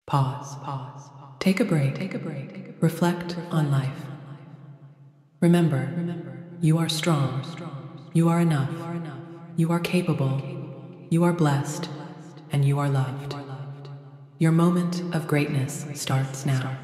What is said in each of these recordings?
Pause. Take a break. Reflect on life. Remember, you are strong. You are enough. You are capable. You are blessed. And you are loved. Your moment of greatness starts now.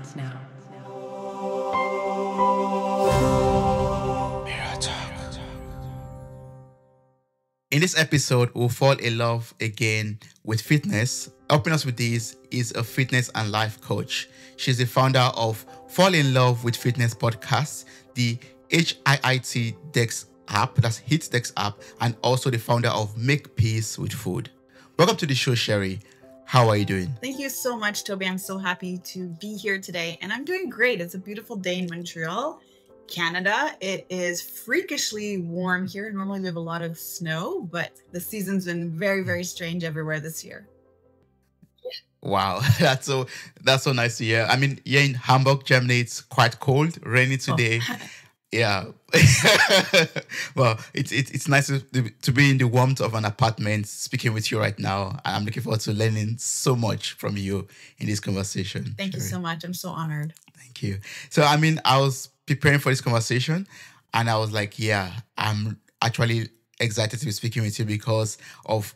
In this episode, we'll fall in love again with fitness. Helping us with this is a fitness and life coach. She's the founder of Fall in Love with Fitness podcast, the HIIT Dex app, that's HIT Dex app, and also the founder of Make Peace with Food. Welcome to the show, Sherry. How are you doing? Thank you so much, Toby. I'm so happy to be here today, and I'm doing great. It's a beautiful day in Montreal, Canada. It is freakishly warm here. Normally we have a lot of snow, but the season's been very, very strange everywhere this year. Wow, that's so nice to hear. I mean, here in Hamburg, Germany, it's quite cold, rainy today. Yeah. Well, it's nice to be in the warmth of an apartment speaking with you right now. I'm looking forward to learning so much from you in this conversation. Thank you so much. I'm so honored. Thank you. So, I mean, I was preparing for this conversation and I was like, yeah, I'm actually excited to be speaking with you because of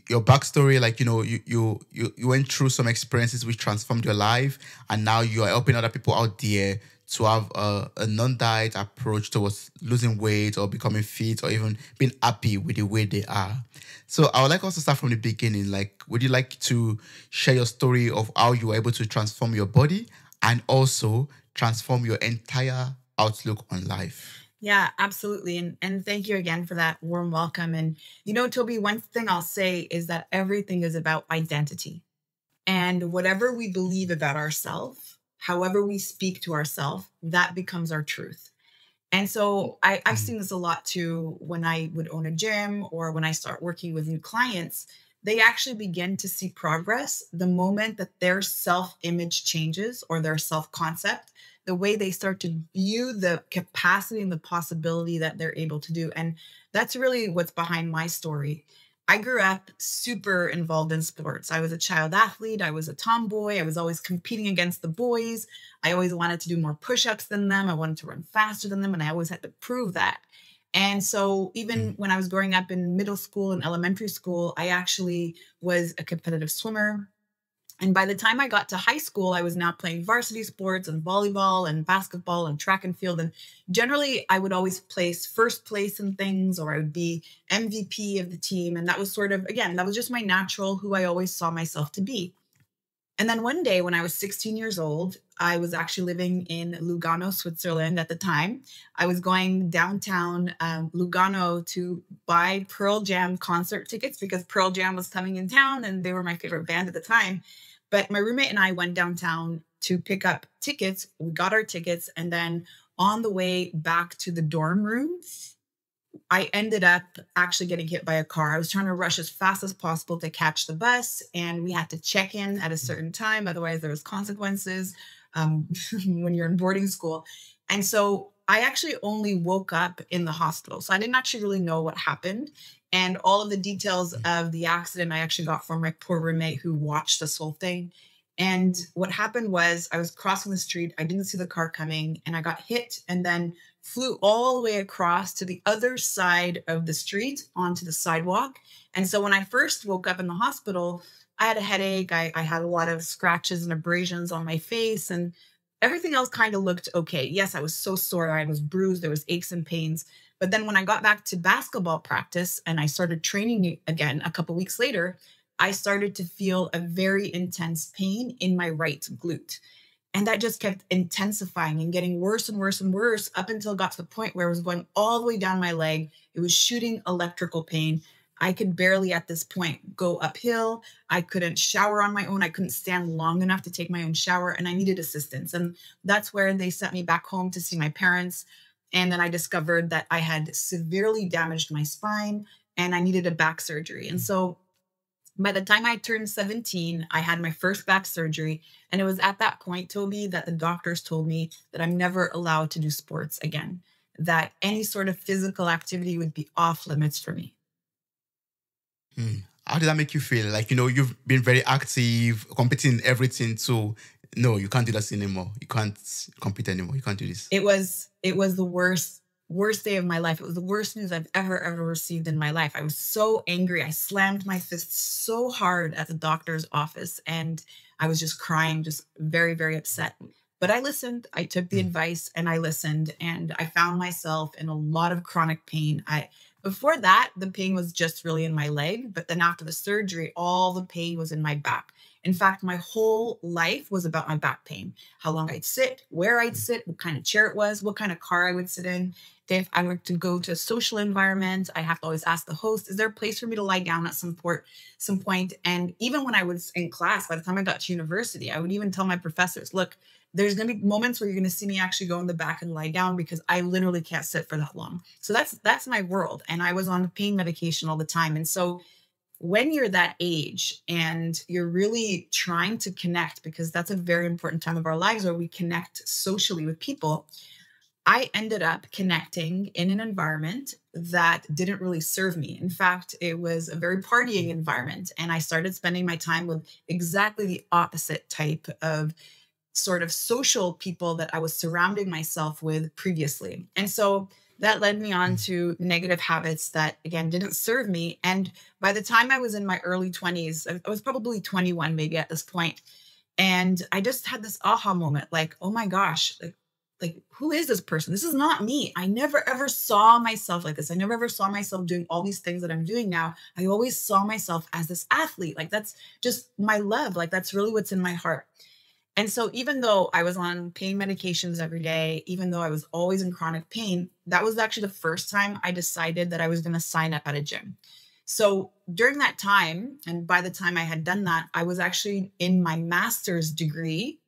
your backstory. Like, you went through some experiences which transformed your life, and now you are helping other people out there to have a non-diet approach towards losing weight or becoming fit or even being happy with the way they are. So I would like us to start from the beginning. Like, would you like to share your story of how you were able to transform your body and also transform your entire outlook on life? Yeah, absolutely. And thank you again for that warm welcome. And, Toby, one thing I'll say is that everything is about identity. And whatever we believe about ourselves, however we speak to ourselves, that becomes our truth. And so I've seen this a lot too when I would own a gym or when I start working with new clients. They actually begin to see progress the moment that their self-image changes or their self-concept, the way they start to view the capacity and the possibility that they're able to do. And that's really what's behind my story. I grew up super involved in sports. I was a child athlete. I was a tomboy. I was always competing against the boys. I always wanted to do more push-ups than them. I wanted to run faster than them. And I always had to prove that. And so even when I was growing up in middle school and elementary school, I actually was a competitive swimmer. And by the time I got to high school, I was now playing varsity sports and volleyball and basketball and track and field. And generally, I would always place first place in things, or I would be MVP of the team. And that was sort of, again, that was just my natural, who I always saw myself to be. And then one day when I was 16 years old, I was actually living in Lugano, Switzerland at the time. I was going downtown Lugano to buy Pearl Jam concert tickets because Pearl Jam was coming in town and they were my favorite band at the time. But my roommate and I went downtown to pick up tickets. We got our tickets. And then on the way back to the dorm room, I ended up actually getting hit by a car. I was trying to rush as fast as possible to catch the bus, and we had to check in at a certain time. Otherwise, there was consequences when you're in boarding school. And so I actually only woke up in the hospital. So I didn't actually really know what happened. And all of the details of the accident I actually got from my poor roommate who watched this whole thing. And what happened was I was crossing the street. I didn't see the car coming and I got hit and then flew all the way across to the other side of the street onto the sidewalk. And so when I first woke up in the hospital, I had a headache. I had a lot of scratches and abrasions on my face and everything else kind of looked okay. Yes, I was so sore. I was bruised. There was aches and pains. But then when I got back to basketball practice and I started training again a couple weeks later, I started to feel a very intense pain in my right glute. And that just kept intensifying and getting worse and worse and worse up until it got to the point where it was going all the way down my leg. It was shooting electrical pain. I could barely at this point go uphill. I couldn't shower on my own. I couldn't stand long enough to take my own shower and I needed assistance. And that's where they sent me back home to see my parents. And then I discovered that I had severely damaged my spine and I needed a back surgery. And so by the time I turned 17, I had my first back surgery. And it was at that point, Toby, that the doctors told me that I'm never allowed to do sports again, that any sort of physical activity would be off limits for me. how did that make you feel? Like, you've been very active, competing in everything. So no, you can't do this anymore. You can't compete anymore. You can't do this. It was the worst day of my life. It was the worst news I've ever received in my life. I was so angry. I slammed my fist so hard at the doctor's office, and I was just crying, just very, very upset. But I listened. I took the advice and I listened, and I found myself in a lot of chronic pain. Before that, the pain was just really in my leg, but then after the surgery, all the pain was in my back. In fact, my whole life was about my back pain, how long I'd sit, where I'd sit, what kind of chair it was, what kind of car I would sit in. If I were to go to a social environment, I have to always ask the host, is there a place for me to lie down at some point? And even when I was in class, by the time I got to university, I would even tell my professors, look, there's going to be moments where you're going to see me actually go in the back and lie down because I literally can't sit for that long. So that's my world. And I was on pain medication all the time. And so when you're that age and you're really trying to connect, because that's a very important time of our lives where we connect socially with people, I ended up connecting in an environment that didn't really serve me. In fact, it was a very partying environment. And I started spending my time with exactly the opposite type of sort of social people that I was surrounding myself with previously. And so that led me on to negative habits that, again, didn't serve me. And by the time I was in my early 20s, I was probably 21 maybe at this point, and I just had this aha moment, like, oh my gosh, like who is this person? This is not me. I never ever saw myself like this. I never ever saw myself doing all these things that I'm doing now. I always saw myself as this athlete. Like that's just my love. Like that's really what's in my heart. And so even though I was on pain medications every day, even though I was always in chronic pain, that was actually the first time I decided that I was going to sign up at a gym. So during that time, and by the time I had done that, I was actually in my master's degree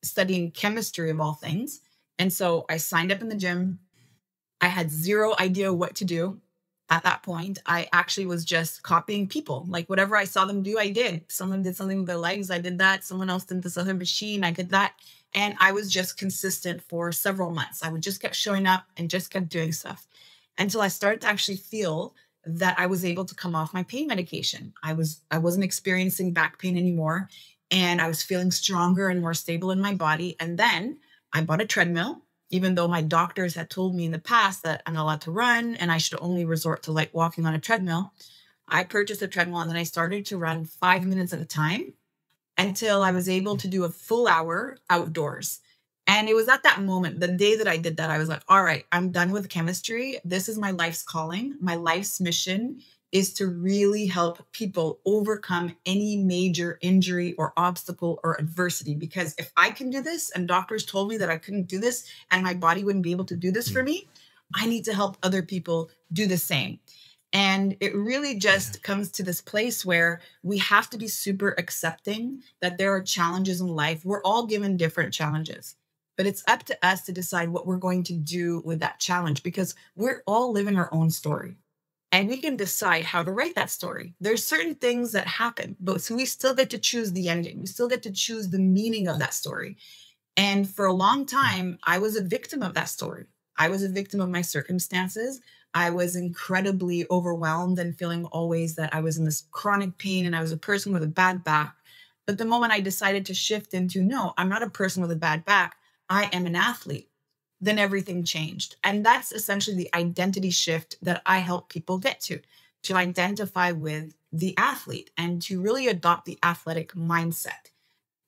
studying chemistry of all things. And so I signed up in the gym. I had zero idea what to do. At that point, I actually was just copying people. Like whatever I saw them do, I did. Someone did something with their legs, I did that. Someone else did this other machine, I did that. And I was just consistent for several months. I would just kept showing up and just kept doing stuff until I started to actually feel that I was able to come off my pain medication. I wasn't experiencing back pain anymore, and I was feeling stronger and more stable in my body. And then I bought a treadmill. Even though my doctors had told me in the past that I'm not allowed to run and I should only resort to like walking on a treadmill, I purchased a treadmill and then I started to run 5 minutes at a time until I was able to do a full hour outdoors. And it was at that moment, the day that I did that, I was like, all right, I'm done with chemistry. This is my life's calling. My life's mission is to really help people overcome any major injury or obstacle or adversity. Because if I can do this and doctors told me that I couldn't do this and my body wouldn't be able to do this for me, I need to help other people do the same. And it really just comes to this place where we have to be super accepting that there are challenges in life. We're all given different challenges, but it's up to us to decide what we're going to do with that challenge, because we're all living our own story. And we can decide how to write that story. There's certain things that happen, but so we still get to choose the ending. We still get to choose the meaning of that story. And for a long time, I was a victim of that story. I was a victim of my circumstances. I was incredibly overwhelmed and feeling always that I was in this chronic pain and I was a person with a bad back. But the moment I decided to shift into, no, I'm not a person with a bad back, I am an athlete, then everything changed. And that's essentially the identity shift that I help people get to identify with the athlete and to really adopt the athletic mindset,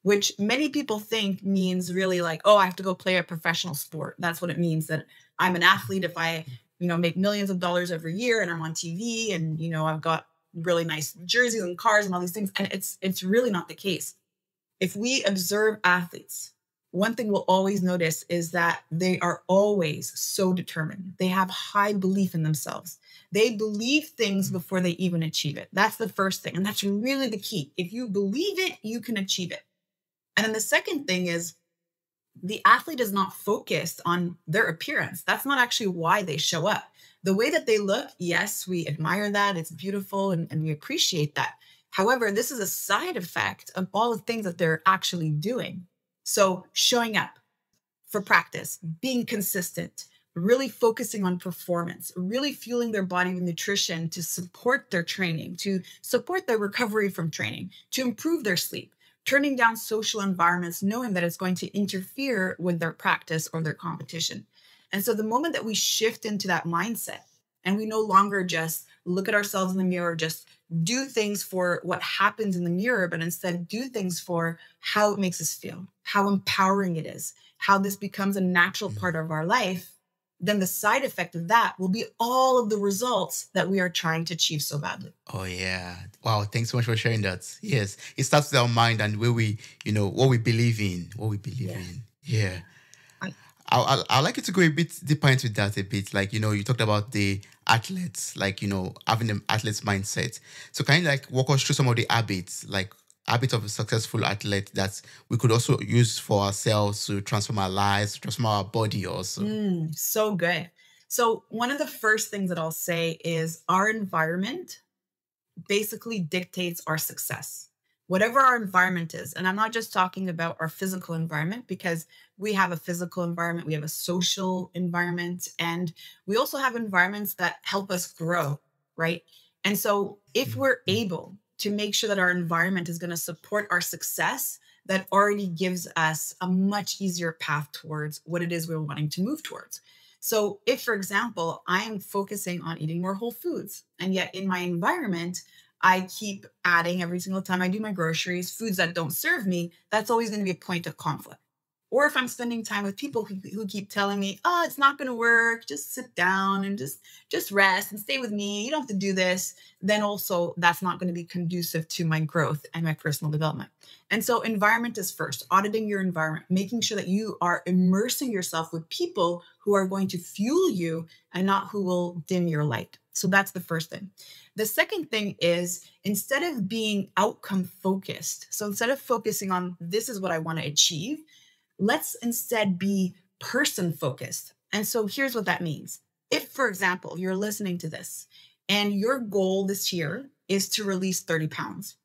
which many people think means really like, oh, I have to go play a professional sport. That's what it means, that I'm an athlete if I, make millions of dollars every year and I'm on TV and, I've got really nice jerseys and cars and all these things. And it's really not the case. If we observe athletes, one thing we'll always notice is that they are always so determined. They have high belief in themselves. They believe things before they even achieve it. That's the first thing. And that's really the key. If you believe it, you can achieve it. And then the second thing is the athlete is not focused on their appearance. That's not actually why they show up. The way that they look, yes, we admire that. It's beautiful and we appreciate that. However, this is a side effect of all the things that they're actually doing. So showing up for practice, being consistent, really focusing on performance, really fueling their body with nutrition to support their training, to support their recovery from training, to improve their sleep, turning down social environments, knowing that it's going to interfere with their practice or their competition. And so the moment that we shift into that mindset and we no longer just look at ourselves in the mirror, just do things for what happens in the mirror, but instead do things for how it makes us feel, how empowering it is, how this becomes a natural part of our life, then the side effect of that will be all of the results that we are trying to achieve so badly. Oh yeah. Wow. Thanks so much for sharing that. Yes. It starts with our mind and where we, what we believe in, in. Yeah. I'd like you to go a bit deeper into that a bit. Like, you talked about the athletes, like, having the athlete's mindset. So can you like walk us through some of the habits, like habits of a successful athlete that we could also use for ourselves to transform our lives, transform our body also? So good. So one of the first things that I'll say is our environment basically dictates our success. Whatever our environment is, and I'm not just talking about our physical environment, because we have a physical environment, we have a social environment, and we also have environments that help us grow, right? And so if we're able to make sure that our environment is going to support our success, that already gives us a much easier path towards what it is we're wanting to move towards. So if, for example, I am focusing on eating more whole foods, and yet in my environment, I keep adding every single time I do my groceries, foods that don't serve me, that's always going to be a point of conflict. Or if I'm spending time with people who keep telling me, oh, it's not going to work, just sit down and just rest and stay with me. You don't have to do this. Then also that's not going to be conducive to my growth and my personal development. And so environment is first, auditing your environment, making sure that you are immersing yourself with people who are going to fuel you and not who will dim your light. So that's the first thing. The second thing is instead of being outcome focused, so instead of focusing on this is what I want to achieve, let's instead be person focused. And so here's what that means. If, for example, you're listening to this and your goal this year is to release 30 pounds.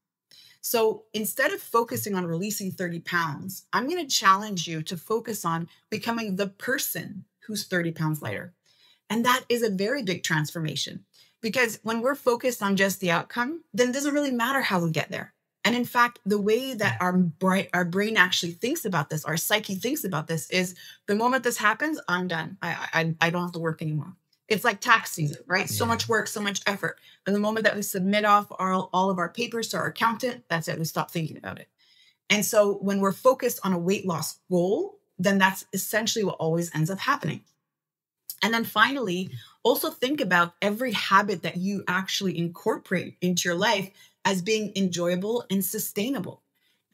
So instead of focusing on releasing 30 pounds, I'm going to challenge you to focus on becoming the person who's 30 pounds lighter. And that is a very big transformation because when we're focused on just the outcome, then it doesn't really matter how we get there. And in fact, the way that our brain actually thinks about this, our psyche thinks about this is the moment this happens, I'm done. I don't have to work anymore. It's like tax season, right? So much work, so much effort. And the moment that we submit off all of our papers to our accountant, that's it. We stop thinking about it. And so when we're focused on a weight loss goal, then that's essentially what always ends up happening. And then finally, also think about every habit that you actually incorporate into your life as being enjoyable and sustainable.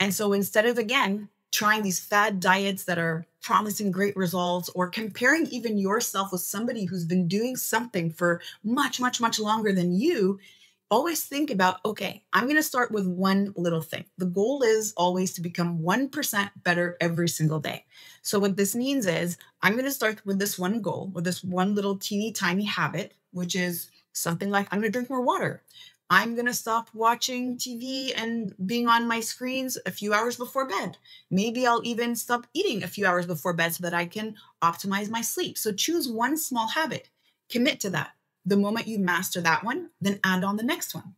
And so instead of, again, trying these fad diets that are promising great results or comparing even yourself with somebody who's been doing something for much, much, much longer than you, always think about, okay, I'm going to start with one little thing. The goal is always to become 1% better every single day. So what this means is I'm going to start with this one goal, with this one little teeny tiny habit, which is something like I'm going to drink more water. I'm going to stop watching TV and being on my screens a few hours before bed. Maybe I'll even stop eating a few hours before bed so that I can optimize my sleep. So choose one small habit, commit to that. The moment you master that one, then add on the next one.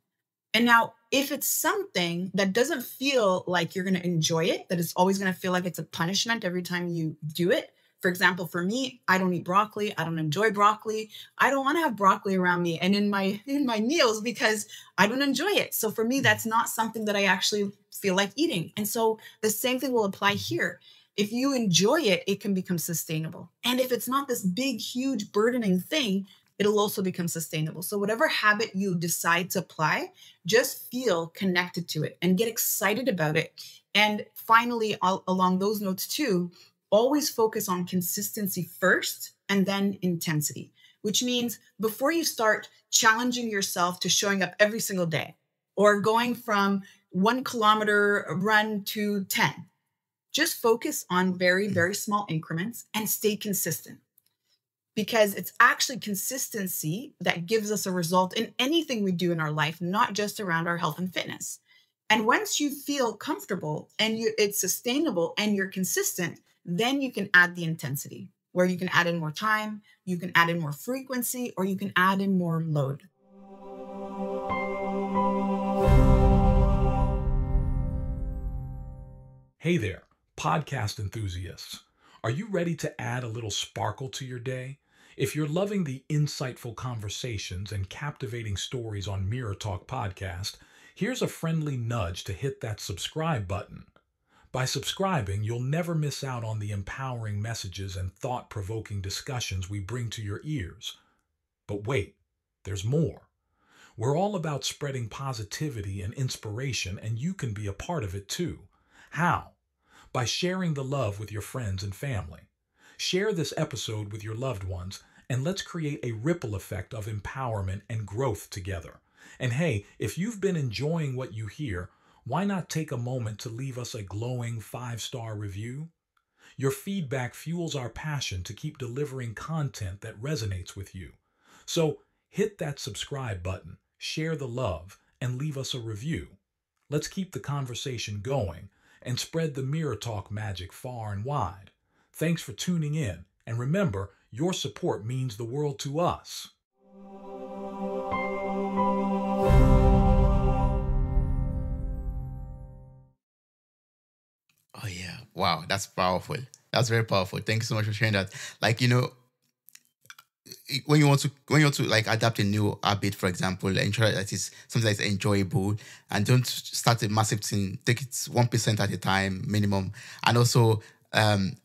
And now, if it's something that doesn't feel like you're going to enjoy it, that it's always going to feel like it's a punishment every time you do it. For example, for me, I don't eat broccoli. I don't enjoy broccoli. I don't want to have broccoli around me and in my meals because I don't enjoy it. So for me, that's not something that I actually feel like eating. And so the same thing will apply here. If you enjoy it, it can become sustainable. And if it's not this big, huge, burdening thing, it'll also become sustainable. So whatever habit you decide to apply, just feel connected to it and get excited about it. And finally, along those notes too, always focus on consistency first and then intensity, which means before you start challenging yourself to showing up every single day or going from 1 kilometer run to 10, just focus on very, very small increments and stay consistent. Because it's actually consistency that gives us a result in anything we do in our life, not just around our health and fitness. And once you feel comfortable and it's sustainable and you're consistent, then you can add the intensity. where you can add in more time, you can add in more frequency, or you can add in more load. Hey there, podcast enthusiasts. Are you ready to add a little sparkle to your day? If you're loving the insightful conversations and captivating stories on Mirror Talk Podcast, here's a friendly nudge to hit that subscribe button. By subscribing, you'll never miss out on the empowering messages and thought-provoking discussions we bring to your ears. But wait, there's more. We're all about spreading positivity and inspiration, and you can be a part of it too. How? By sharing the love with your friends and family. Share this episode with your loved ones, and let's create a ripple effect of empowerment and growth together. And hey, if you've been enjoying what you hear, why not take a moment to leave us a glowing 5-star review? Your feedback fuels our passion to keep delivering content that resonates with you. So hit that subscribe button, share the love, and leave us a review. Let's keep the conversation going and spread the Mirror Talk magic far and wide. Thanks for tuning in, and remember, your support means the world to us. Oh yeah. Wow, that's powerful. That's very powerful. Thank you so much for sharing that. Like, when you want to like adapt a new habit, for example, ensure that it's something that's enjoyable, and don't start a massive thing. Take it 1% at a time minimum, and also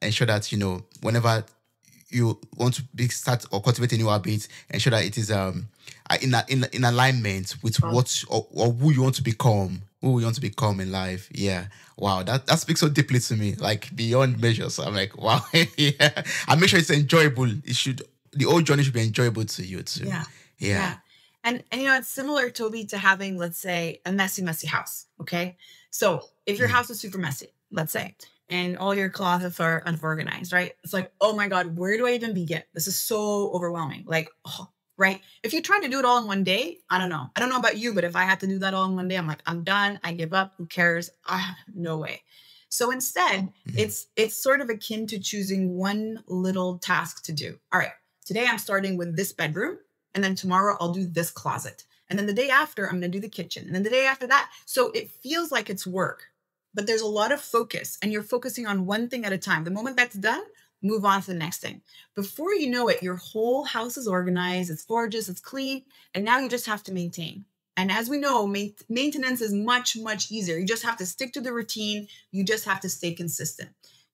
ensure that whenever you want to start or cultivate a new habit, ensure that it is in alignment with what or who you want to become. Who you want to become in life. Yeah. Wow. That speaks so deeply to me, like beyond measure. So I'm like, wow. Yeah. And make sure it's enjoyable. The whole journey should be enjoyable to you too. Yeah. And it's similar, Toby, to having, let's say, a messy house. Okay. So if your house is super messy, let's say, and all your closets are unorganized, right? It's like, oh my God, where do I even begin? This is so overwhelming. Like, right? If you try to do it all in one day, I don't know. I don't know about you, but if I had to do that all in one day, I'm like, I'm done. I give up. Who cares? No way. So instead, it's sort of akin to choosing one little task to do. All right, today I'm starting with this bedroom, and then tomorrow I'll do this closet. And then the day after, I'm going to do the kitchen. And then the day after that. So it feels like it's work, but there's a lot of focus, and you're focusing on one thing at a time. The moment that's done, move on to the next thing. Before you know it, your whole house is organized, it's gorgeous, it's clean, and now you just have to maintain. And as we know, maintenance is much, much easier. You just have to stick to the routine. You just have to stay consistent.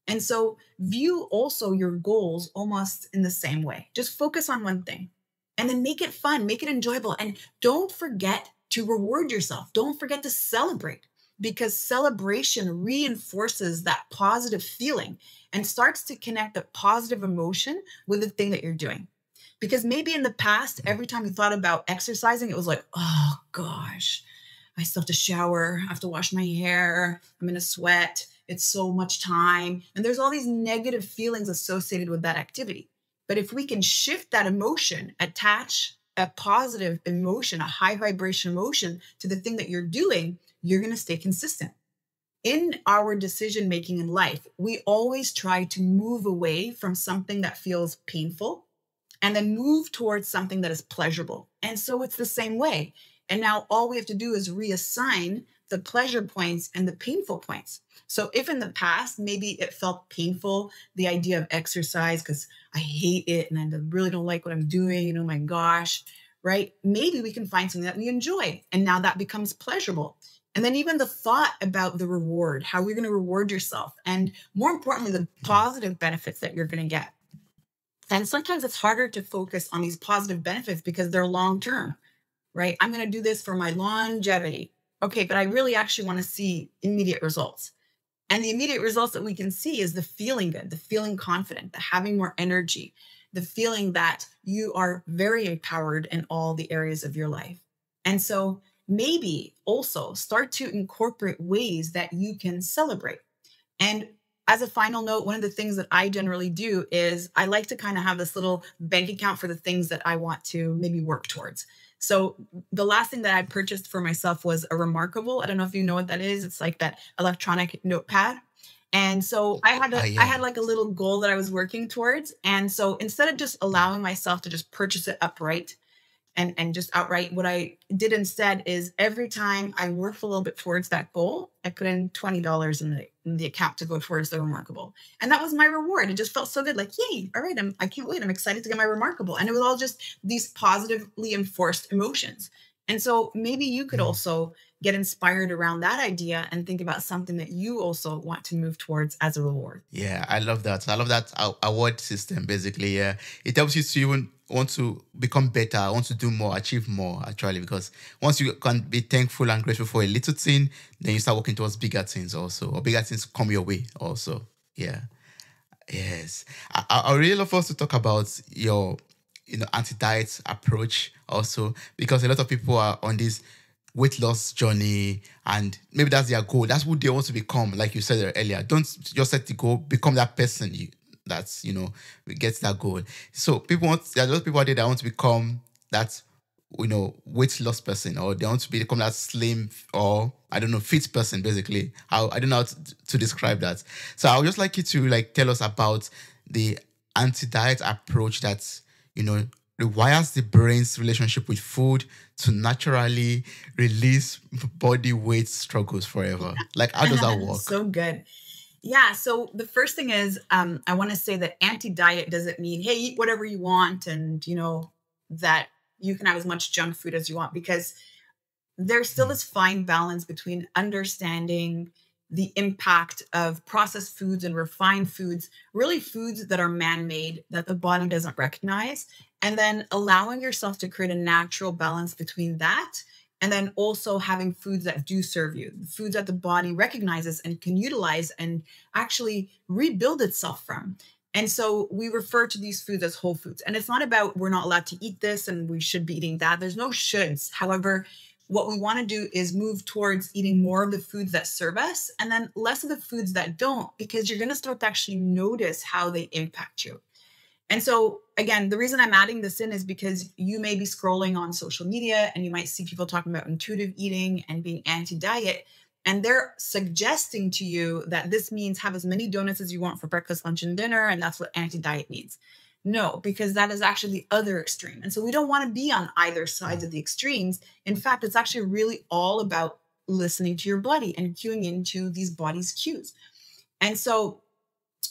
And so view also your goals almost in the same way. Just focus on one thing and then make it fun, make it enjoyable. And don't forget to reward yourself. Don't forget to celebrate, because celebration reinforces that positive feeling and starts to connect the positive emotion with the thing that you're doing. Because maybe in the past, every time you thought about exercising, it was like, oh gosh, I still have to shower, I have to wash my hair, I'm in a sweat, it's so much time. And there's all these negative feelings associated with that activity. But if we can shift that emotion, attach a positive emotion, a high vibration emotion to the thing that you're doing, you're going to stay consistent. In our decision-making in life, we always try to move away from something that feels painful and then move towards something that is pleasurable. And so it's the same way. And now all we have to do is reassign the pleasure points and the painful points. So if in the past, maybe it felt painful, the idea of exercise, because I hate it and I really don't like what I'm doing, oh my gosh, right? Maybe we can find something that we enjoy. And now that becomes pleasurable. And then even the thought about the reward, how we're going to reward yourself, and more importantly, the positive benefits that you're going to get. And sometimes it's harder to focus on these positive benefits because they're long-term, right? I'm going to do this for my longevity. Okay, but I really actually want to see immediate results. And the immediate results that we can see is the feeling good, the feeling confident, the having more energy, the feeling that you are very empowered in all the areas of your life. And so maybe also start to incorporate ways that you can celebrate. And as a final note, one of the things that I generally do is I like to kind of have this little bank account for the things that I want to maybe work towards. So the last thing that I purchased for myself was a Remarkable. I don't know if you know what that is. It's like that electronic notepad. And so I Yeah. had like a little goal that I was working towards. And so instead of just allowing myself to just purchase it upright and just outright, what I did instead is every time I worked a little bit towards that goal, I put in $20 in the account to go towards the remarkable. And that was my reward. It just felt so good. Like, yay, all right, I can't wait. I'm excited to get my remarkable. And it was all just these positively enforced emotions. And so maybe you could also get inspired around that idea and think about something that you also want to move towards as a reward. Yeah, I love that. I love that award system, basically. Yeah. It helps you to even want to become better, want to do more, achieve more, actually, because once you can be thankful and grateful for a little thing, then you start working towards bigger things also, or bigger things come your way also. Yeah. Yes. I really love us to talk about your, anti-diet approach also, because a lot of people are on this weight loss journey and maybe that's their goal. That's who they want to become. Like you said earlier, don't just set the goal, become that person that's, gets that goal. So there are a lot of people out there that want to become that, weight loss person, or they want to become that slim or I don't know, fit person, basically. I don't know how to describe that. So I would just like you to tell us about the anti-diet approach that, rewires the brain's relationship with food to naturally release body weight struggles forever. Like, how does that work? So good. Yeah. So the first thing is, I want to say that anti-diet doesn't mean, hey, eat whatever you want and, that you can have as much junk food as you want, because there's still this fine balance between understanding the impact of processed foods and refined foods, really foods that are man-made that the body doesn't recognize, and then allowing yourself to create a natural balance between that. And then also having foods that do serve you, foods that the body recognizes and can utilize and actually rebuild itself from. And so we refer to these foods as whole foods. And it's not about we're not allowed to eat this and we should be eating that. There's no shoulds. However, what we want to do is move towards eating more of the foods that serve us and then less of the foods that don't, because you're going to start to actually notice how they impact you. And so, again, the reason I'm adding this in is because you may be scrolling on social media and you might see people talking about intuitive eating and being anti-diet. And they're suggesting to you that this means have as many donuts as you want for breakfast, lunch, and dinner. And that's what anti-diet means. No, because that is actually the other extreme. And so we don't want to be on either sides of the extremes. In fact, it's actually really all about listening to your body and cueing into these body's cues. And so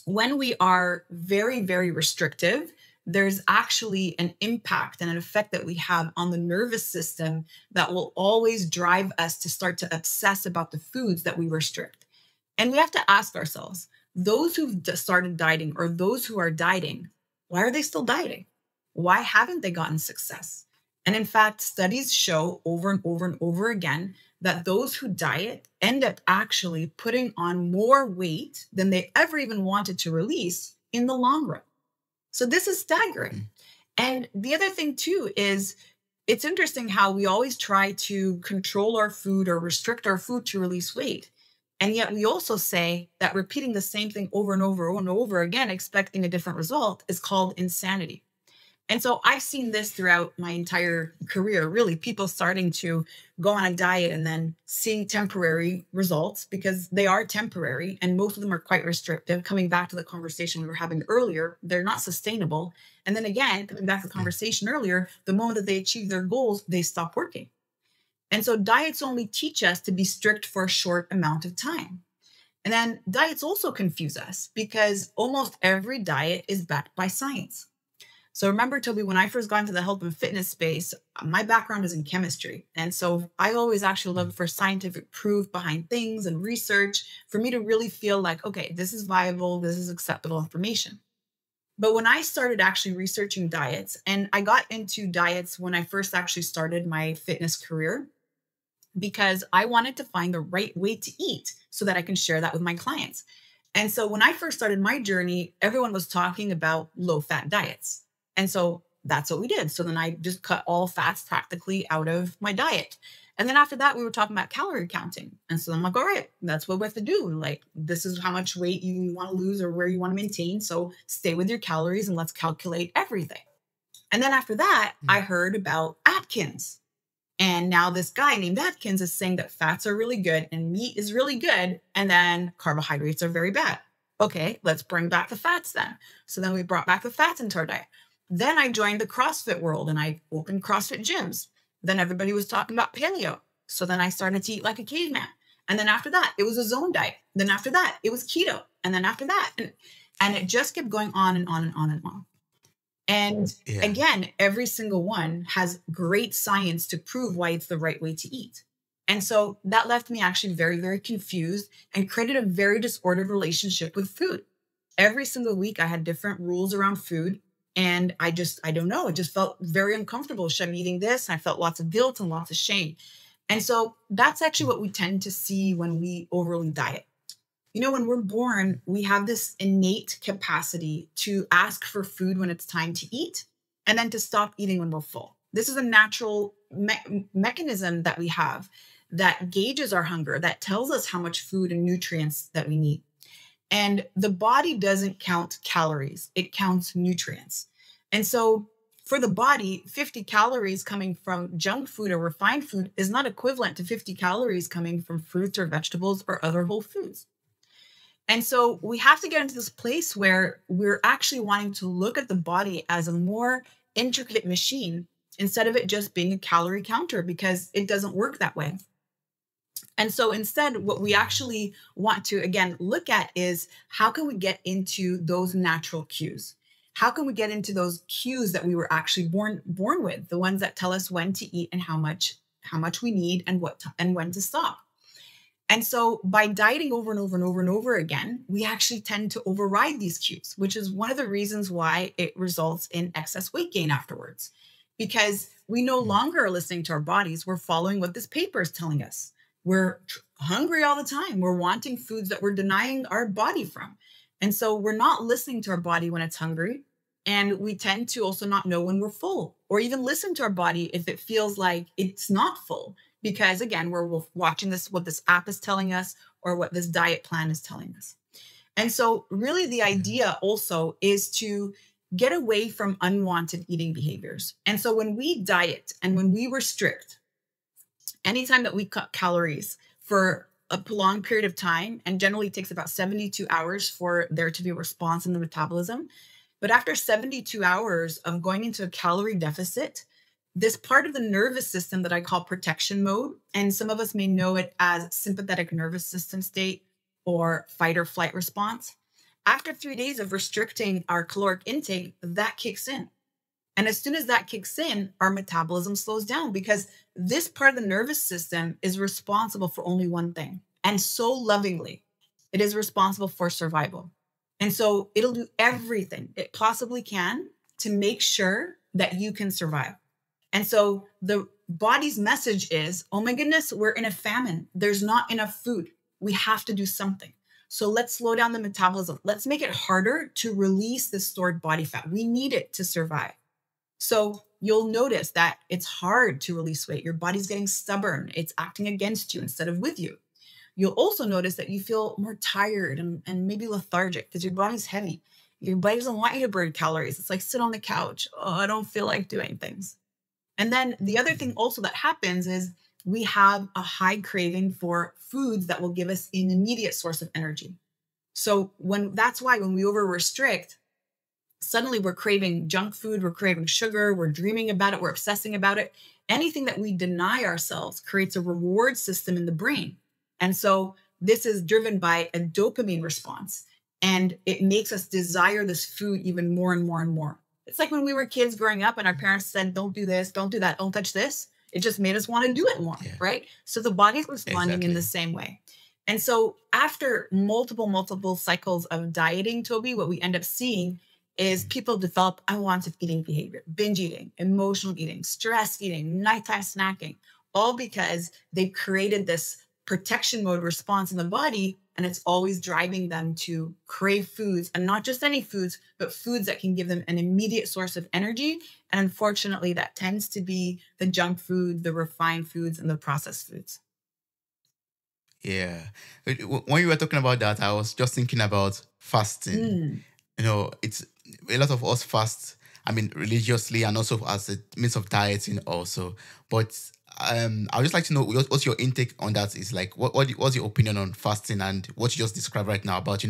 when we are very, very restrictive, there's actually an impact and an effect that we have on the nervous system that will always drive us to start to obsess about the foods that we restrict. And we have to ask ourselves, those who've started dieting or those who are dieting, why are they still dieting? Why haven't they gotten success? And in fact, studies show over and over and over again that those who diet end up actually putting on more weight than they ever even wanted to release in the long run. So this is staggering. And the other thing too is it's interesting how we always try to control our food or restrict our food to release weight. And yet we also say that repeating the same thing over and over and over again, expecting a different result, is called insanity. And so I've seen this throughout my entire career, really, people starting to go on a diet and then seeing temporary results because they are temporary and most of them are quite restrictive. Coming back to the conversation we were having earlier, they're not sustainable. And then again, coming back to the conversation earlier, the moment that they achieve their goals, they stop working. And so diets only teach us to be strict for a short amount of time. And then diets also confuse us because almost every diet is backed by science. So remember, Toby, when I first got into the health and fitness space, my background is in chemistry. And so I always actually look for scientific proof behind things and research for me to really feel like, okay, this is viable, this is acceptable information. But when I started actually researching diets, and I got into diets when I first actually started my fitness career, because I wanted to find the right way to eat so that I can share that with my clients. And so when I first started my journey, everyone was talking about low-fat diets. And so that's what we did. So then I just cut all fats practically out of my diet. And then after that, we were talking about calorie counting. And so I'm like, all right, that's what we have to do. Like, this is how much weight you want to lose or where you want to maintain. So stay with your calories and let's calculate everything. And then after that, I heard about Atkins. And now this guy named Atkins is saying that fats are really good and meat is really good. And then carbohydrates are very bad. Okay, let's bring back the fats then. So then we brought back the fats into our diet. Then I joined the CrossFit world and I opened CrossFit gyms. Then everybody was talking about paleo. So then I started to eat like a caveman. And then after that, it was a zone diet. Then after that, it was keto. And then after that, and it just kept going on and on and on and on. And again, every single one has great science to prove why it's the right way to eat. And so that left me actually very, very confused and created a very disordered relationship with food. Every single week I had different rules around food. And I don't know, it just felt very uncomfortable. Should I be eating this? And I felt lots of guilt and lots of shame. And so that's actually what we tend to see when we overly diet. You know, when we're born, we have this innate capacity to ask for food when it's time to eat and then to stop eating when we're full. This is a natural mechanism that we have that gauges our hunger, that tells us how much food and nutrients that we need. And the body doesn't count calories, it counts nutrients. And so for the body, 50 calories coming from junk food or refined food is not equivalent to 50 calories coming from fruits or vegetables or other whole foods. And so we have to get into this place where we're actually wanting to look at the body as a more intricate machine instead of it just being a calorie counter, because it doesn't work that way. And so instead, what we actually want to, again, look at is how can we get into those natural cues? How can we get into those cues that we were actually born with, the ones that tell us when to eat and how much we need and when to stop? And so by dieting over and over and over and over again, we actually tend to override these cues, which is one of the reasons why it results in excess weight gain afterwards, because we no longer are listening to our bodies. We're following what this paper is telling us. We're hungry all the time. We're wanting foods that we're denying our body from. And so we're not listening to our body when it's hungry. And we tend to also not know when we're full, or even listen to our body if it feels like it's not full. Because again, we're watching what this app is telling us or what this diet plan is telling us. And so really the idea also is to get away from unwanted eating behaviors. And so when we diet and when we restrict, anytime that we cut calories for a prolonged period of time, and generally it takes about 72 hours for there to be a response in the metabolism. But after 72 hours of going into a calorie deficit, this part of the nervous system that I call protection mode, and some of us may know it as sympathetic nervous system state or fight or flight response. After 3 days of restricting our caloric intake, that kicks in. And as soon as that kicks in, our metabolism slows down, because this part of the nervous system is responsible for only one thing. And so lovingly, it is responsible for survival. And so it'll do everything it possibly can to make sure that you can survive. And so the body's message is, oh my goodness, we're in a famine. There's not enough food. We have to do something. So let's slow down the metabolism. Let's make it harder to release the stored body fat. We need it to survive. So you'll notice that it's hard to release weight. Your body's getting stubborn. It's acting against you instead of with you. You'll also notice that you feel more tired and maybe lethargic because your body's heavy. Your body doesn't want you to burn calories. It's like, sit on the couch. Oh, I don't feel like doing things. And then the other thing also that happens is we have a high craving for foods that will give us an immediate source of energy. So that's why when we over restrict, suddenly we're craving junk food, we're craving sugar, we're dreaming about it, we're obsessing about it. Anything that we deny ourselves creates a reward system in the brain. And so this is driven by a dopamine response, and it makes us desire this food even more and more and more. It's like when we were kids growing up and our parents said, don't do this, don't do that, don't touch this. It just made us want to do it more, right? So the body's responding in the same way. And so after multiple cycles of dieting, Toby, what we end up seeing is people develop unwanted eating behavior, binge eating, emotional eating, stress eating, nighttime snacking, all because they've created this protection mode response in the body, and it's always driving them to crave foods, and not just any foods, but foods that can give them an immediate source of energy. And unfortunately, that tends to be the junk food, the refined foods, and the processed foods. Yeah. When you were talking about that, I was just thinking about fasting. You know, it's a lot of us fast, I mean, religiously and also as a means of dieting also. But I would just like to know what's your intake on that is like. What's your opinion on fasting and what you just described right now about,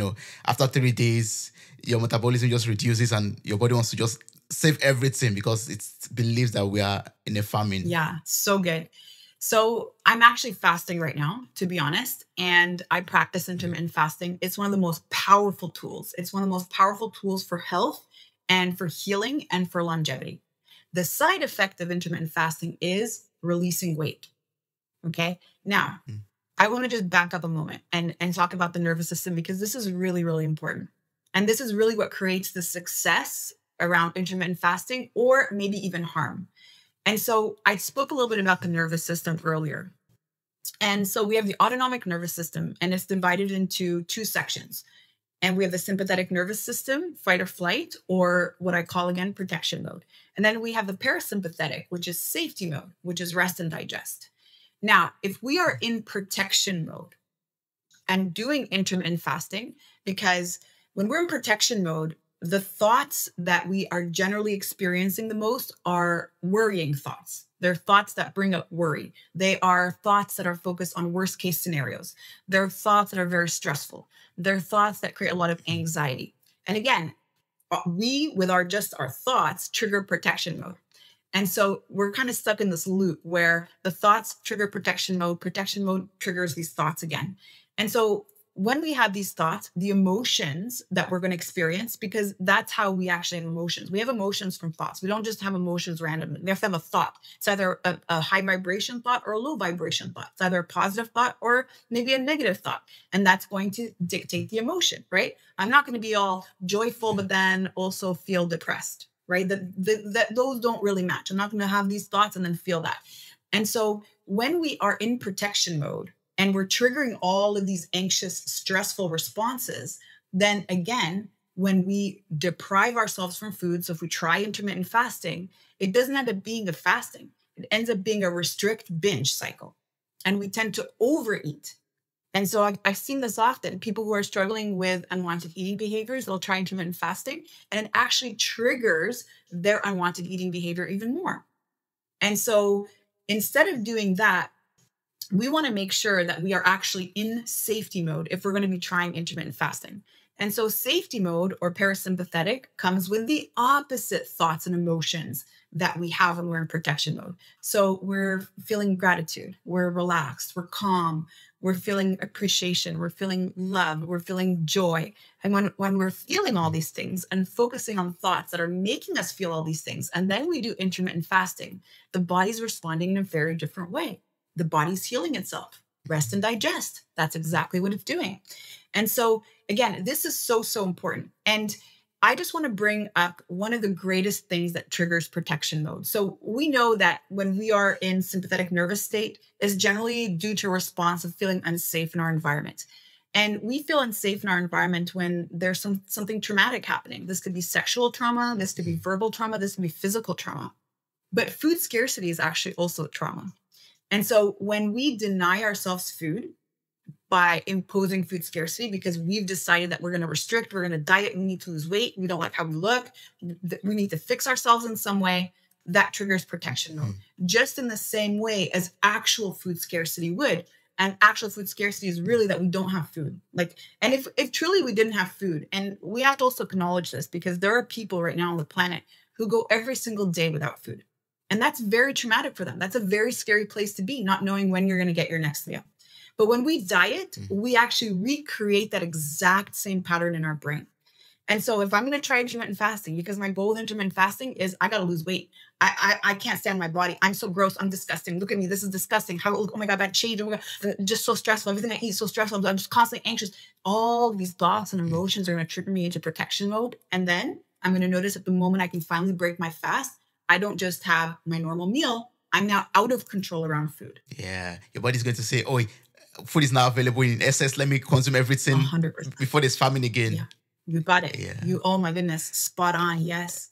after 3 days, your metabolism just reduces and your body wants to just save everything because it believes that we are in a famine. Yeah, so good. So I'm actually fasting right now, to be honest, and I practice intermittent fasting. It's one of the most powerful tools. It's one of the most powerful tools for health and for healing and for longevity. The side effect of intermittent fasting is releasing weight. Okay. Now, I want to just back up a moment and talk about the nervous system, because this is really, really important. And this is really what creates the success around intermittent fasting, or maybe even harm. And so I spoke a little bit about the nervous system earlier. And so we have the autonomic nervous system, and it's divided into two sections. And we have the sympathetic nervous system, fight or flight, or what I call again, protection mode. And then we have the parasympathetic, which is safety mode, which is rest and digest. Now, if we are in protection mode and doing intermittent fasting, because when we're in protection mode, the thoughts that we are generally experiencing the most are worrying thoughts. They're thoughts that bring up worry. They are thoughts that are focused on worst case scenarios. They're thoughts that are very stressful. They're thoughts that create a lot of anxiety. And again, we, with our thoughts, trigger protection mode. And so we're kind of stuck in this loop where the thoughts trigger protection mode triggers these thoughts again. And so when we have these thoughts, the emotions that we're going to experience, because that's how we actually have emotions. We have emotions from thoughts. We don't just have emotions randomly. We have to have a thought. It's either a high vibration thought or a low vibration thought. It's either a positive thought or maybe a negative thought. And that's going to dictate the emotion, right? I'm not going to be all joyful, but then also feel depressed, right? That those don't really match. I'm not going to have these thoughts and then feel that. And so when we are in protection mode, and we're triggering all of these anxious, stressful responses, then again, when we deprive ourselves from food, so if we try intermittent fasting, it doesn't end up being a fasting. It ends up being a restrict binge cycle. And we tend to overeat. And so I've seen this often. People who are struggling with unwanted eating behaviors, they'll try intermittent fasting, and it actually triggers their unwanted eating behavior even more. And so instead of doing that, we want to make sure that we are actually in safety mode if we're going to be trying intermittent fasting. And so safety mode, or parasympathetic, comes with the opposite thoughts and emotions that we have when we're in protection mode. So we're feeling gratitude, we're relaxed, we're calm, we're feeling appreciation, we're feeling love, we're feeling joy. And when we're feeling all these things and focusing on thoughts that are making us feel all these things, and then we do intermittent fasting, the body's responding in a very different way. The body's healing itself. Rest and digest. That's exactly what it's doing. And so, again, this is so, so important. And I just want to bring up one of the greatest things that triggers protection mode. So we know that when we are in sympathetic nervous state, is generally due to a response of feeling unsafe in our environment. And we feel unsafe in our environment when there's something traumatic happening. This could be sexual trauma. This could be verbal trauma. This could be physical trauma. But food scarcity is actually also trauma. And so when we deny ourselves food by imposing food scarcity, because we've decided that we're going to restrict, we're going to diet, we need to lose weight, we don't like how we look, we need to fix ourselves in some way, that triggers protection mode. Just in the same way as actual food scarcity would. And actual food scarcity is really that we don't have food. And if truly we didn't have food, and we have to also acknowledge this, because there are people right now on the planet who go every single day without food. And that's very traumatic for them. That's a very scary place to be, not knowing when you're going to get your next meal. But when we diet, we actually recreate that exact same pattern in our brain. And so if I'm going to try intermittent fasting, because my goal with intermittent fasting is I got to lose weight. I can't stand my body. I'm so gross. I'm disgusting. Look at me. This is disgusting. Oh my God, bad change. Oh my God, just so stressful. Everything I eat is so stressful. I'm just constantly anxious. All these thoughts and emotions are going to trigger me into protection mode. And then I'm going to notice at the moment I can finally break my fast, I don't just have my normal meal. I'm now out of control around food. Yeah. Your body's going to say, oh, food is now available in excess. Let me consume everything 100%. Before there's famine again. Yeah. You got it. Yeah. Oh my goodness. Spot on. Yes.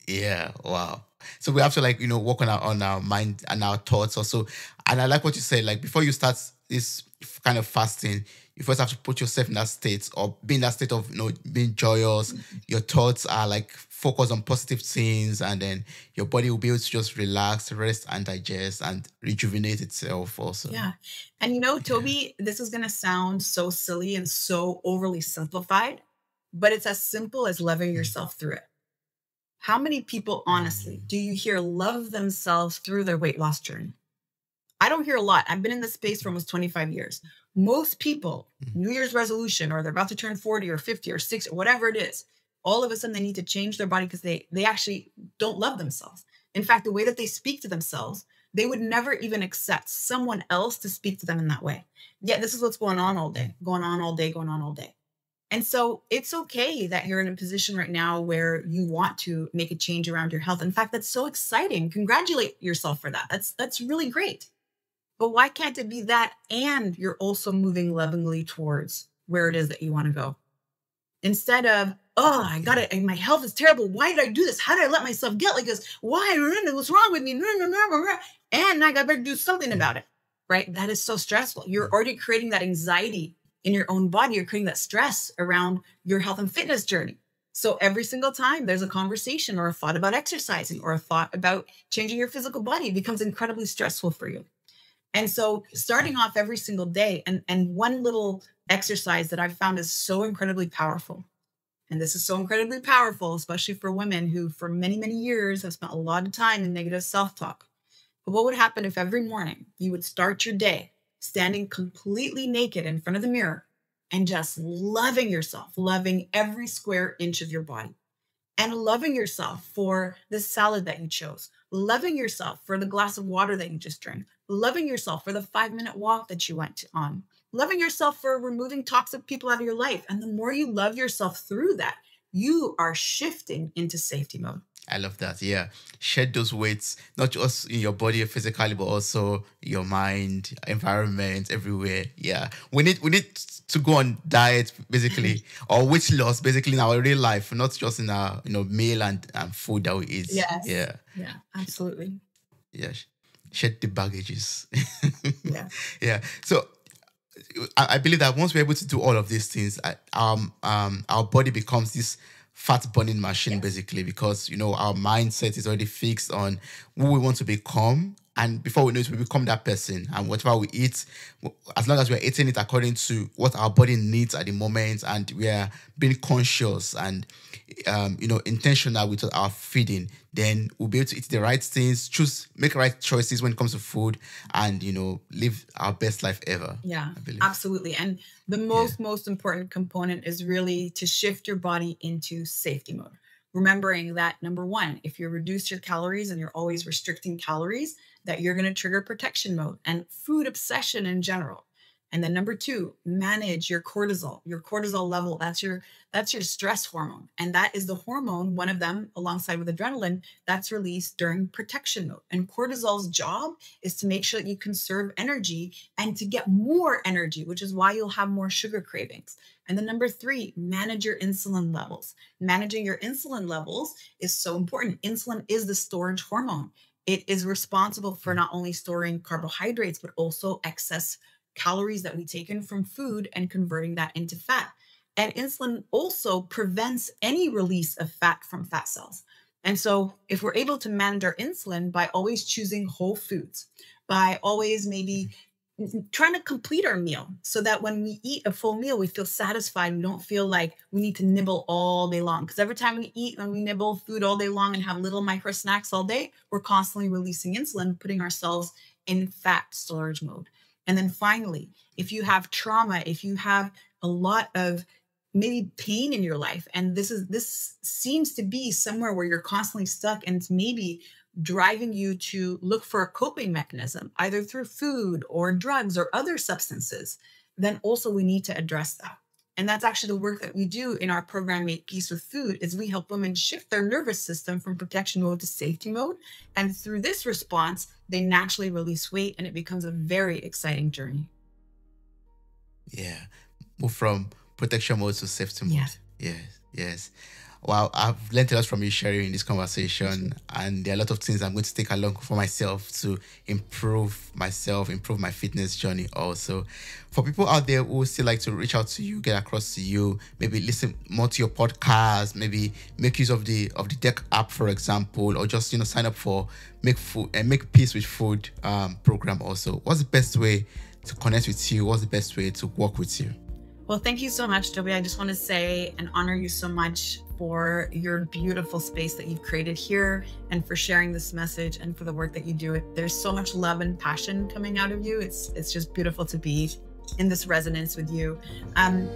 Yeah. Wow. So we have to work on our mind and our thoughts also. And I like what you said, before you start this kind of fasting, you first have to put yourself in that state or be in that state of, being joyous. Your thoughts are like focused on positive things, and then your body will be able to just relax, rest, and digest and rejuvenate itself also. Yeah. And Toby, this is going to sound so silly and so overly simplified, but it's as simple as loving yourself through it. How many people, honestly, do you hear love themselves through their weight loss journey? I don't hear a lot. I've been in this space for almost 25 years. Most people, New Year's resolution, or they're about to turn 40 or 50 or 60, or whatever it is, all of a sudden they need to change their body because they actually don't love themselves. In fact, the way that they speak to themselves, they would never even accept someone else to speak to them in that way. Yet this is what's going on all day, going on all day, going on all day. And so it's okay that you're in a position right now where you want to make a change around your health. In fact, that's so exciting. Congratulate yourself for that. That's really great. But why can't it be that and you're also moving lovingly towards where it is that you want to go? Instead of, oh, I got it, and my health is terrible. Why did I do this? How did I let myself get like this? Why? What's wrong with me? And I got to do something about it, right? That is so stressful. You're already creating that anxiety in your own body. You're creating that stress around your health and fitness journey. So every single time there's a conversation or a thought about exercising or a thought about changing your physical body, it becomes incredibly stressful for you. And so starting off every single day, and one little exercise that I've found is so incredibly powerful. And this is so incredibly powerful, especially for women who for many, many years have spent a lot of time in negative self-talk. But what would happen if every morning you would start your day standing completely naked in front of the mirror and just loving yourself, loving every square inch of your body, and loving yourself for the salad that you chose, loving yourself for the glass of water that you just drank, loving yourself for the 5-minute walk that you went on, loving yourself for removing toxic people out of your life. And the more you love yourself through that, you are shifting into safety mode. I love that. Yeah. Shed those weights, not just in your body physically, but also your mind, environment, everywhere. Yeah. We need to go on diet basically, or weight loss basically in our real life, not just in our meal and food that we eat. Yes. Yeah. Yeah, absolutely. Yeah. Shed the baggages. Yeah. Yeah. So I believe that once we're able to do all of these things, our body becomes this fat burning machine, basically, because our mindset is already fixed on who we want to become, and before we know it, we become that person. And whatever we eat, as long as we're eating it according to what our body needs at the moment, and we are being conscious and intentional with our feeding, then we'll be able to eat the right things, make right choices when it comes to food, and live our best life ever. Yeah, absolutely. And the most important component is really to shift your body into safety mode. Remembering that, number one, if you reduce your calories and you're always restricting calories, that you're going to trigger protection mode and food obsession in general. And then number two, manage your cortisol level. That's your stress hormone. And that is the hormone, one of them alongside with adrenaline, that's released during protection mode. And cortisol's job is to make sure that you conserve energy and to get more energy, which is why you'll have more sugar cravings. And then number three, manage your insulin levels. Managing your insulin levels is so important. Insulin is the storage hormone. It is responsible for not only storing carbohydrates, but also excess calories that we take in from food and converting that into fat. And insulin also prevents any release of fat from fat cells. And so if we're able to manage our insulin by always choosing whole foods, by always maybe trying to complete our meal so that when we eat a full meal, we feel satisfied. We don't feel like we need to nibble all day long. Because every time we eat and we nibble food all day long and have little micro snacks all day, we're constantly releasing insulin, putting ourselves in fat storage mode. And then finally, if you have trauma, if you have a lot of maybe pain in your life, and this seems to be somewhere where you're constantly stuck and it's maybe driving you to look for a coping mechanism, either through food or drugs or other substances, then also we need to address that. And that's actually the work that we do in our program, Make Peace with Food, is we help women shift their nervous system from protection mode to safety mode. And through this response, they naturally release weight and it becomes a very exciting journey. Yeah. Move from protection mode to safety mode. Yes. Yes. Yes. Wow, I've learned a lot from you, Sherry, in this conversation. And there are a lot of things I'm going to take along for myself to improve myself, improve my fitness journey also. For people out there who still like to reach out to you, get across to you, maybe listen more to your podcast, maybe make use of the Deck app, for example, or just sign up for Make Peace with Food program also. What's the best way to connect with you? What's the best way to work with you? Well, thank you so much, Toby. I just want to say and honor you so much for your beautiful space that you've created here and for sharing this message and for the work that you do. There's so much love and passion coming out of you. It's just beautiful to be in this resonance with you.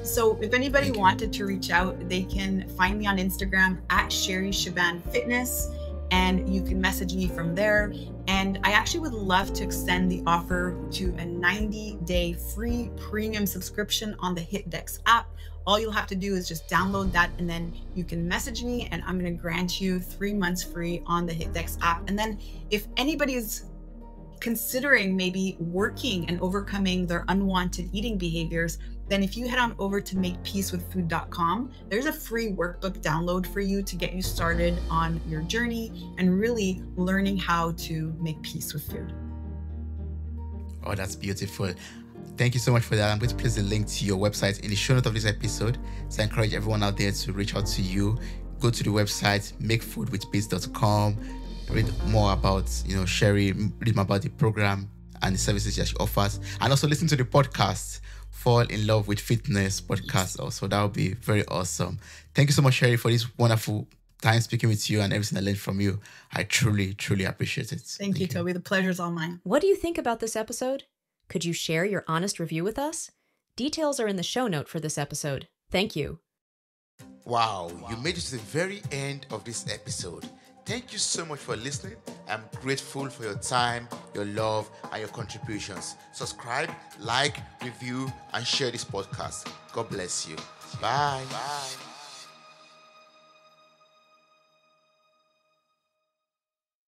So if anybody wanted to reach out, they can find me on Instagram at Sherry Shaban Fitness, and you can message me from there. And I actually would love to extend the offer to a 90-day free premium subscription on the HitDex app. All you'll have to do is just download that, and then you can message me, and I'm going to grant you 3 months free on the HitDex app. And then if anybody is considering maybe working and overcoming their unwanted eating behaviors, then if you head on over to makepeacewithfood.com, there's a free workbook download for you to get you started on your journey and really learning how to make peace with food. Oh, that's beautiful. Thank you so much for that. I'm going to place the link to your website in the show note of this episode. So I encourage everyone out there to reach out to you. Go to the website, makefoodwithpeace.com. Read more about, Sherry, read more about the program and the services that she offers. And also listen to the podcast, Fall in Love with Fitness podcast also. That would be very awesome. Thank you so much, Sherry, for this wonderful time speaking with you and everything I learned from you. I truly, truly appreciate it. Thank you, Toby. The pleasure's all mine. What do you think about this episode? Could you share your honest review with us? Details are in the show note for this episode. Thank you. Wow, you made it to the very end of this episode. Thank you so much for listening. I'm grateful for your time, your love, and your contributions. Subscribe, like, review, and share this podcast. God bless you. Bye. Bye.